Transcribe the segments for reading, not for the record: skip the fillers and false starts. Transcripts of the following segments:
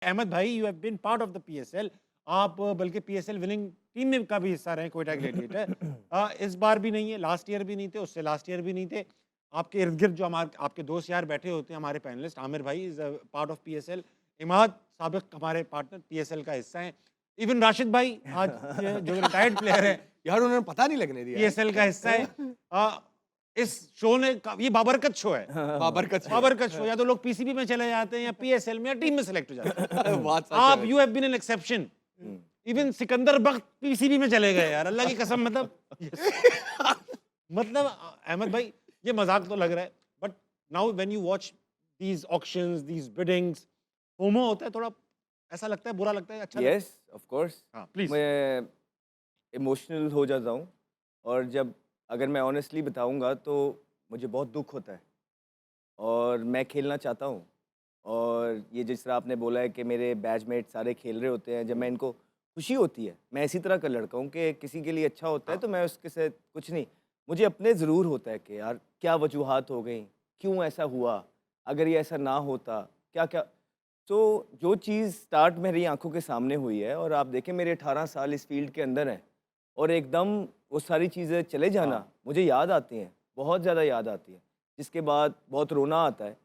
अहमद भाई, you have been part of the PSL. आप बल्कि पीएसएल विनिंग टीम में का भी हिस्सा रहे क्वेटा ग्लैडिएटर। इस बार भी नहीं है, लास्ट ईयर भी नहीं थे, उससे लास्ट ईयर भी नहीं थे। आपके इर्द गिर्द जो हमारे आपके दोस्त यार बैठे होते हैं, हमारे पैनलिस्ट, आमिर भाई is part of PSL, Imad साबिक हमारे पार्टनर पीएसएल का हिस्सा हैं, इवन राशिद भाई आज जो रिटायर्ड प्लेयर है यार उन्होंने पता नहीं लगने दिया पीएसएल का हिस्सा है। इस शो ने ये बाबरकत शो है। बाबरकत शो, या तो लोग पीसीबी में चले जाते हैं या पीएसएल में या टीम में सेलेक्ट हो जाते हैं। आप you have been an exception. Even Sikandar Bakht PCB में चले गए यार, अल्लाह की कसम। मतलब अहमद भाई, ये मजाक तो लग रहा है, but now when you watch these auctions, these beadings, FOMO होता है थोड़ा, ऐसा लगता है, बुरा लगता है, अच्छा? Yes of course. हाँ प्लीज। मैं इमोशनल हो जाता हूँ, और जब अगर मैं ऑनेस्टली बताऊँगा तो मुझे बहुत दुख होता है, और मैं खेलना चाहता हूँ। और ये जिस तरह आपने बोला है कि मेरे बैचमेट सारे खेल रहे होते हैं, जब मैं इनको खुशी होती है, मैं इसी तरह का लड़का हूँ कि किसी के लिए अच्छा होता है तो मैं उसके से कुछ नहीं, मुझे अपने ज़रूर होता है कि यार क्या वजूहात हो गई, क्यों ऐसा हुआ, अगर ये ऐसा ना होता क्या क्या। तो जो चीज़ स्टार्ट मेरी आंखों के सामने हुई है, और आप देखें मेरे 18 साल इस फील्ड के अंदर हैं, और एकदम वो सारी चीज़ें चले जाना मुझे याद आती हैं, बहुत ज़्यादा याद आती है, जिसके बाद बहुत रोना आता है।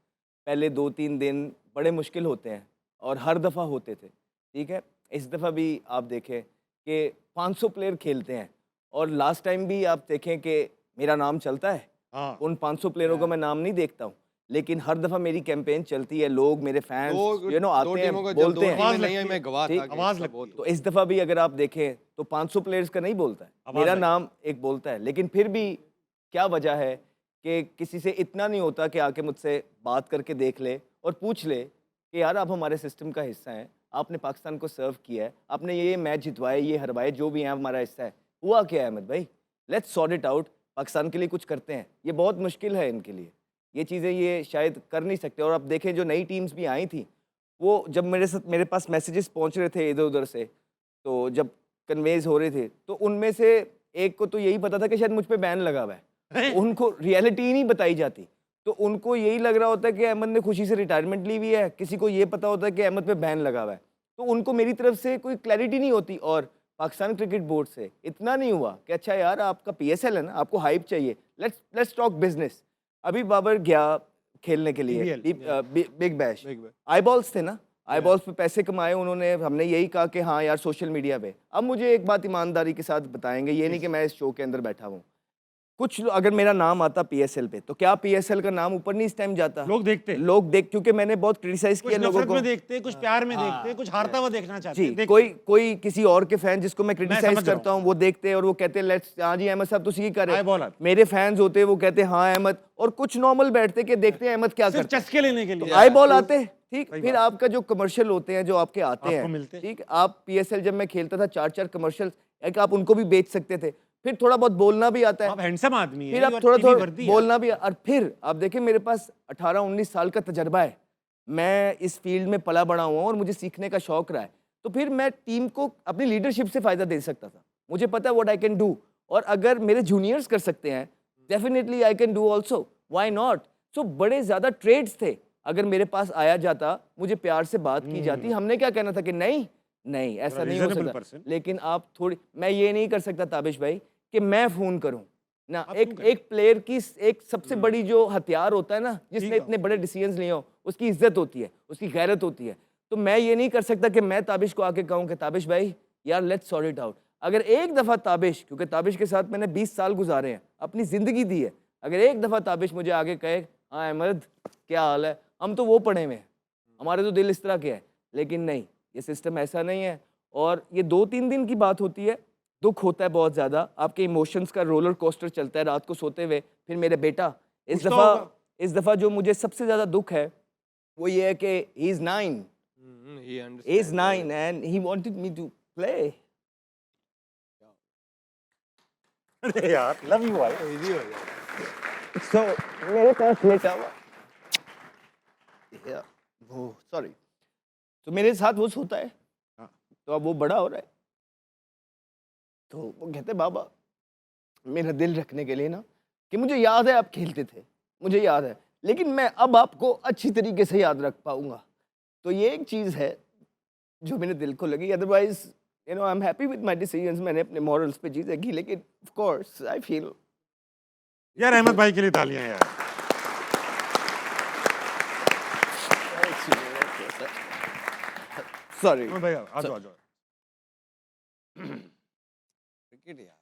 पहले 2-3 दिन बड़े मुश्किल होते हैं, और हर दफ़ा होते थे, ठीक है। इस दफ़ा भी आप देखें कि 500 प्लेयर खेलते हैं, और लास्ट टाइम भी आप देखें कि मेरा नाम चलता है। उन 500 प्लेयरों का मैं नाम नहीं देखता हूँ, लेकिन हर दफ़ा मेरी कैंपेन चलती है, लोग मेरे फैंस आते हैं, बोलते हैं, आवाज़ लगती है। तो इस दफ़ा भी अगर आप देखें तो 500 प्लेयर्स का नहीं बोलता है, मेरा नाम एक बोलता है। लेकिन फिर भी क्या वजह है कि किसी से इतना नहीं होता कि आके मुझसे बात करके देख ले और पूछ ले कि यार आप हमारे सिस्टम का हिस्सा हैं, आपने पाकिस्तान को सर्व किया है, आपने ये मैच जितवाए, ये हरवाए, जो भी हैं हमारा हिस्सा है। हुआ क्या है अहमद भाई, let's sort it out, Pakistan के लिए कुछ करते हैं। ये बहुत मुश्किल है इनके लिए, ये चीज़ें ये शायद कर नहीं सकते। और अब देखें जो नई टीम्स भी आई थी, वो जब मेरे पास मैसेजेस पहुंच रहे थे इधर उधर से, तो जब कन्वेज हो रहे थे, तो उनमें से एक को तो यही पता था कि शायद मुझ पे बैन लगा हुआ है, उनको रियलिटी ही नहीं बताई जाती। तो उनको यही लग रहा होता है कि अहमद ने खुशी से रिटायरमेंट ली हुई है, किसी को ये पता होता है कि अहमद पे बैन लगा हुआ है, तो उनको मेरी तरफ से कोई क्लैरिटी नहीं होती। और पाकिस्तान क्रिकेट बोर्ड से इतना नहीं हुआ कि अच्छा यार आपका पीएसएल है ना, आपको हाइप चाहिए, लेट्स टॉक बिजनेस। अभी बाबर गया खेलने के लिए बिग बैश, आई बॉल्स थे ना, आई बॉल्स पे पैसे कमाए उन्होंने, हमने यही कहा कि हाँ यार सोशल मीडिया पे। अब मुझे एक बात ईमानदारी के साथ बताएंगे, ये नहीं कि मैं इस शो के अंदर बैठा हूँ, कुछ अगर मेरा नाम आता पीएसएल पे तो क्या पीएसएल का नाम ऊपर नहीं इस टाइम जाता? लोग देखते, क्योंकि मैंने बहुत क्रिटिसाइज किया लोगों को, में देखते, कुछ प्यार में देखते, कुछ हारता हुआ देखना चाहते जी, हैं। कोई किसी और के फैन जिसको मैं क्रिटिसाइज करता हूँ वो देखते हैं और वो कहते हैं लेट्स, हाँ जी अहमद साहब तो यही कर रहे हैं। मेरे फैंस होते हैं वो कहते हैं हाँ अहमद, और कुछ नॉर्मल बैठते कि देखते हैं अहमद क्या करते हैं, चस्के लेने के लिए आई बॉल आते हैं, ठीक। फिर आपका जो कमर्शियल होते हैं जो आपके आते हैं, ठीक। आप पीएसएल जब मैं खेलता था 4-4 कमर्शियल, एक आप उनको भी बेच सकते थे, फिर थोड़ा बहुत बोलना भी आता है, आप हैंडसम आदमी हैं, फिर आप थोड़ा बोलना भी, और फिर आप देखें मेरे पास 18-19 साल का तजर्बा है, मैं इस फील्ड में पला बड़ा हुआ हूँ और मुझे सीखने का शौक रहा है। तो फिर मैं टीम को अपनी लीडरशिप से फ़ायदा दे सकता था, मुझे पता है व्हाट आई कैन डू, और अगर मेरे जूनियर्स कर सकते हैं definitely I can do also, why not. So बड़े ज़्यादा ट्रेड्स थे, अगर मेरे पास आया जाता, मुझे प्यार से बात की जाती, हमने क्या कहना था कि नहीं नहीं ऐसा नहीं हो सकता। लेकिन आप थोड़ी, मैं ये नहीं कर सकता ताबिश भाई कि मैं फ़ोन करूं ना, एक प्लेयर की एक सबसे बड़ी जो हथियार होता है ना, जिसने इतने बड़े डिसीजंस लिए हो, उसकी इज्जत होती है, उसकी गैरत होती है। तो मैं ये नहीं कर सकता कि मैं ताबिश को आके कहूँ कि ताबिश भाई यार लेट्स सॉर्ट इट आउट। अगर एक दफ़ा ताबिश, क्योंकि ताबिश के साथ मैंने 20 साल गुजारे हैं, अपनी ज़िंदगी दी है, अगर एक दफ़ा ताबिश मुझे आगे कहे हाँ अहमद क्या हाल है, हम तो वो पढ़े हुए हैं, हमारे तो दिल इस तरह के हैं, लेकिन नहीं, ये सिस्टम ऐसा नहीं है। और ये 2-3 दिन की बात होती है, दुख होता है बहुत ज़्यादा, आपके इमोशंस का रोलर कोस्टर चलता है रात को सोते हुए। फिर मेरे बेटा इस दफ़ा जो मुझे सबसे ज़्यादा दुख है वो ये है कि he is 9 and he wanted me to play. अरे यार लव यू भाई, इजी हो गया। सो मेरे पास लेटा हुआ, वो सॉरी, तो मेरे साथ वो सोता है, तो अब वो बड़ा हो रहा है, तो वो कहते बाबा मेरा दिल रखने के लिए ना, कि मुझे याद है आप खेलते थे, मुझे याद है, लेकिन मैं अब आपको अच्छी तरीके से याद रख पाऊंगा। तो ये एक चीज़ है जो मेरे दिल को लगी। Otherwise you know I am happy with my decisions, मैंने अपने मॉरल्स पे चीजें की, लेकिन ऑफ कोर्स आई फील यार अहमद भाई के लिए तालियां यार। सॉरी। अहमद भाई आ जाओ आ जाओ। क्रिकेट यार